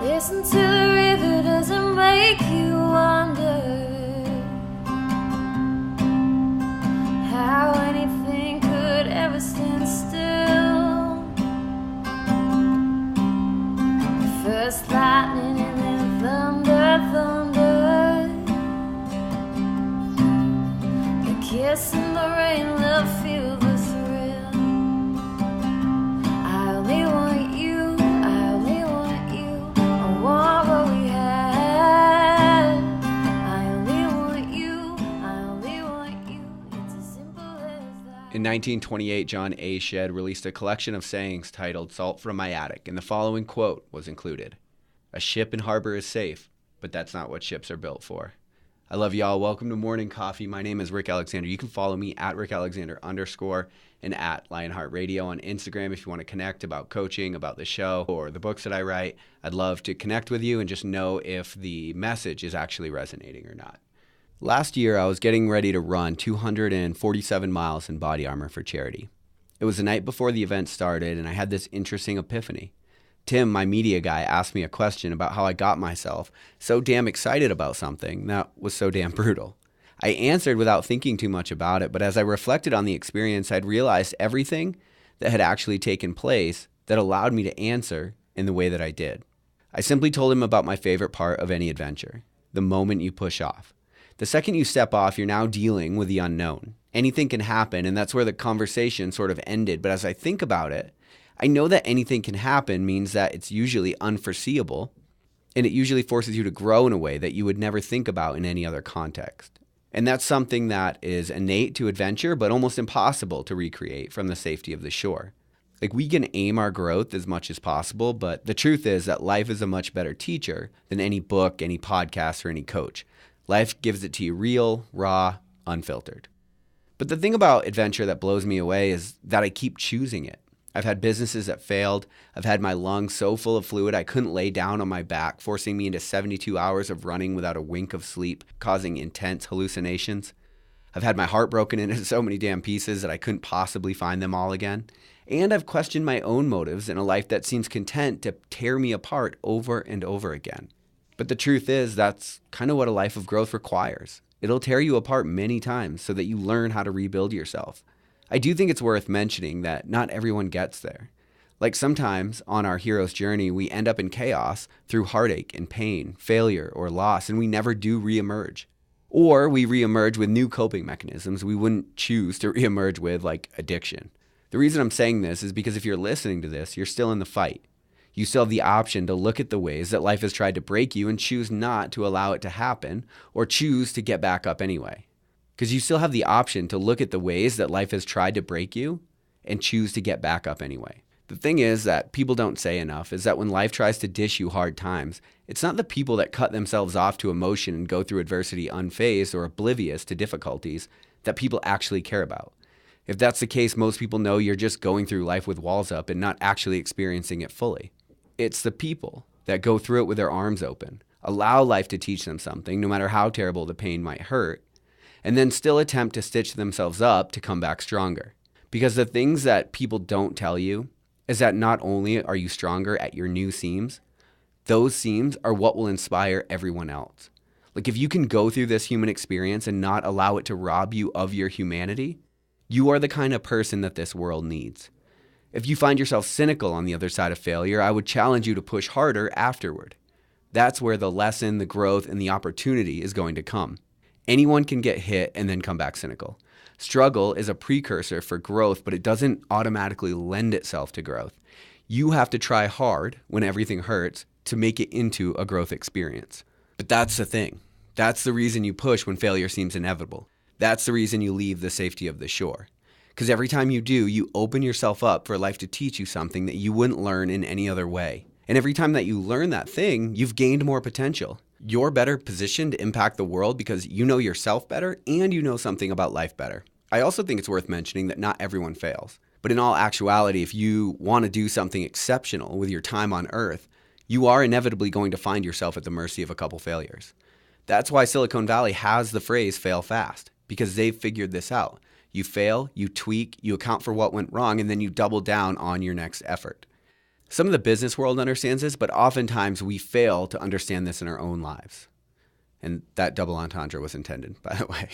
Listen to the river, does it make you wonder how anything could ever stand still? First lightning and then thunder, the kiss and the rain, love, feel the thrill. I only want you, I only want you, I want what we had. I only want you, I only want you, it's as simple as that. In 1928, John A. Shedd released a collection of sayings titled Salt from My Attic, and the following quote was included. A ship in harbor is safe, but that's not what ships are built for. I love y'all. Welcome to Morning Coffee. My name is Rick Alexander. You can follow me at @RickAlexander_ and at Lionheart Radio on Instagram if you want to connect about coaching, about the show, or the books that I write. I'd love to connect with you and just know if the message is actually resonating or not. Last year, I was getting ready to run 247 miles in body armor for charity. It was the night before the event started, and I had this interesting epiphany. Tim, my media guy, asked me a question about how I got myself so damn excited about something that was so damn brutal. I answered without thinking too much about it, but as I reflected on the experience, I'd realized everything that had actually taken place that allowed me to answer in the way that I did. I simply told him about my favorite part of any adventure, the moment you push off. The second you step off, you're now dealing with the unknown. Anything can happen, and that's where the conversation sort of ended. But as I think about it, I know that anything can happen means that it's usually unforeseeable, and it usually forces you to grow in a way that you would never think about in any other context. And that's something that is innate to adventure, but almost impossible to recreate from the safety of the shore. Like, we can aim our growth as much as possible, but the truth is that life is a much better teacher than any book, any podcast, or any coach. Life gives it to you real, raw, unfiltered. But the thing about adventure that blows me away is that I keep choosing it. I've had businesses that failed. I've had my lungs so full of fluid I couldn't lay down on my back, forcing me into 72 hours of running without a wink of sleep, causing intense hallucinations. I've had my heart broken into so many damn pieces that I couldn't possibly find them all again. And I've questioned my own motives in a life that seems content to tear me apart over and over again. But the truth is, that's kind of what a life of growth requires. It'll tear you apart many times so that you learn how to rebuild yourself. I do think it's worth mentioning that not everyone gets there. Like, sometimes on our hero's journey, we end up in chaos through heartache and pain, failure, or loss, and we never do reemerge. Or we reemerge with new coping mechanisms we wouldn't choose to reemerge with, like addiction. The reason I'm saying this is because if you're listening to this, you're still in the fight. You still have the option to look at the ways that life has tried to break you and choose not to allow it to happen, or choose to get back up anyway. Because you still have the option to look at the ways that life has tried to break you and choose to get back up anyway. The thing is that people don't say enough is that when life tries to dish you hard times, it's not the people that cut themselves off to emotion and go through adversity unfazed or oblivious to difficulties that people actually care about. If that's the case, most people know you're just going through life with walls up and not actually experiencing it fully. It's the people that go through it with their arms open, allow life to teach them something, no matter how terrible the pain might hurt, and then still attempt to stitch themselves up to come back stronger. Because the things that people don't tell you is that not only are you stronger at your new seams, those seams are what will inspire everyone else. Like, if you can go through this human experience and not allow it to rob you of your humanity, you are the kind of person that this world needs. If you find yourself cynical on the other side of failure, I would challenge you to push harder afterward. That's where the lesson, the growth, and the opportunity is going to come. Anyone can get hit and then come back cynical. Struggle is a precursor for growth, but it doesn't automatically lend itself to growth. You have to try hard when everything hurts to make it into a growth experience. But that's the thing. That's the reason you push when failure seems inevitable. That's the reason you leave the safety of the shore. Because every time you do, you open yourself up for life to teach you something that you wouldn't learn in any other way. And every time that you learn that thing, you've gained more potential. You're better positioned to impact the world because you know yourself better and you know something about life better. I also think it's worth mentioning that not everyone fails. But in all actuality, if you want to do something exceptional with your time on Earth, you are inevitably going to find yourself at the mercy of a couple failures. That's why Silicon Valley has the phrase fail fast, because they've figured this out. You fail, you tweak, you account for what went wrong, and then you double down on your next effort. Some of the business world understands this, but oftentimes we fail to understand this in our own lives. And that double entendre was intended, by the way.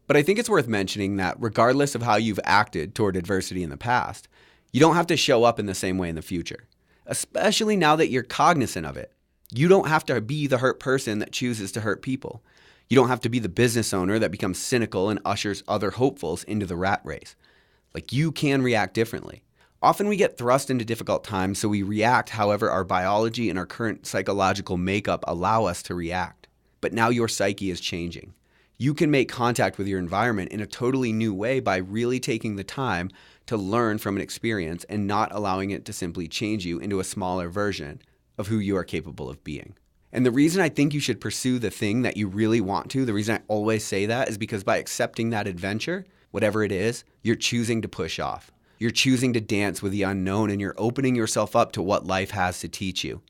But I think it's worth mentioning that regardless of how you've acted toward adversity in the past, you don't have to show up in the same way in the future, especially now that you're cognizant of it. You don't have to be the hurt person that chooses to hurt people. You don't have to be the business owner that becomes cynical and ushers other hopefuls into the rat race. Like, you can react differently. Often we get thrust into difficult times, so we react however our biology and our current psychological makeup allow us to react. But now your psyche is changing. You can make contact with your environment in a totally new way by really taking the time to learn from an experience and not allowing it to simply change you into a smaller version of who you are capable of being. And the reason I think you should pursue the thing that you really want to, the reason I always say that, is because by accepting that adventure, whatever it is, you're choosing to push off. You're choosing to dance with the unknown, and you're opening yourself up to what life has to teach you.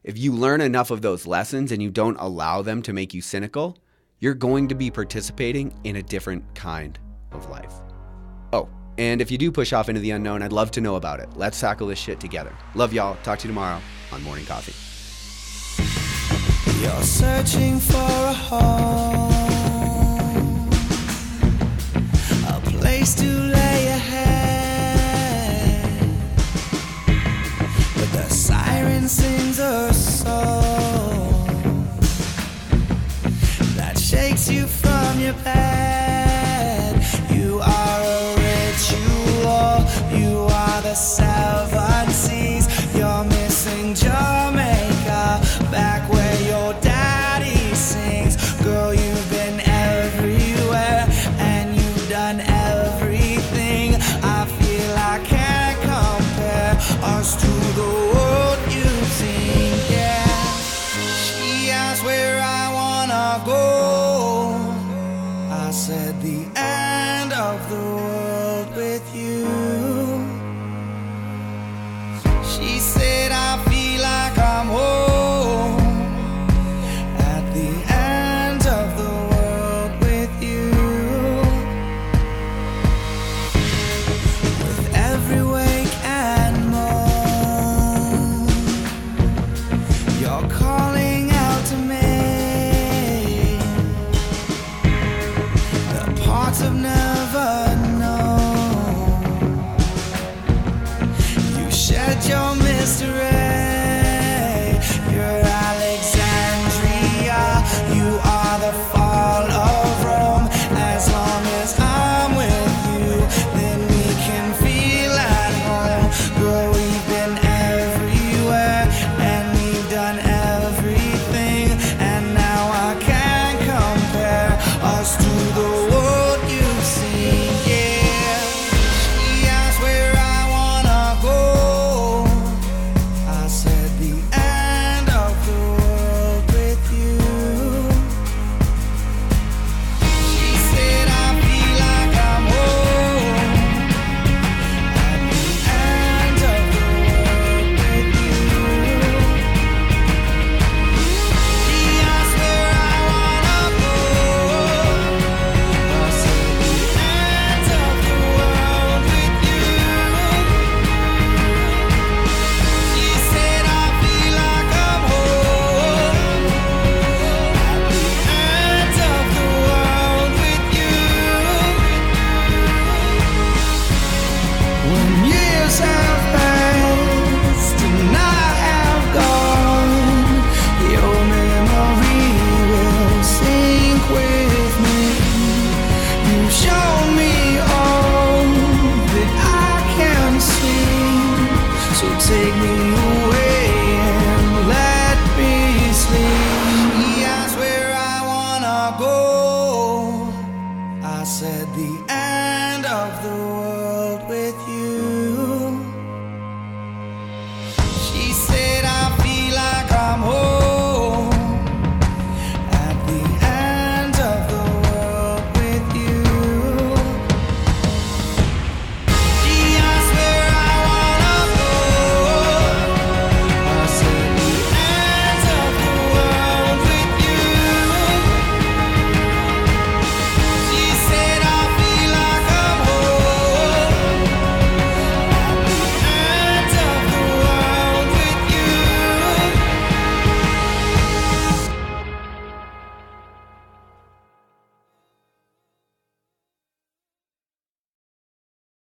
If you learn enough of those lessons and you don't allow them to make you cynical, you're going to be participating in a different kind of life. Oh, and if you do push off into the unknown, I'd love to know about it. Let's tackle this shit together. Love y'all. Talk to you tomorrow on Morning Coffee. You're searching for a home, a place to lay your head, but the siren sings a song that shakes you from your bed.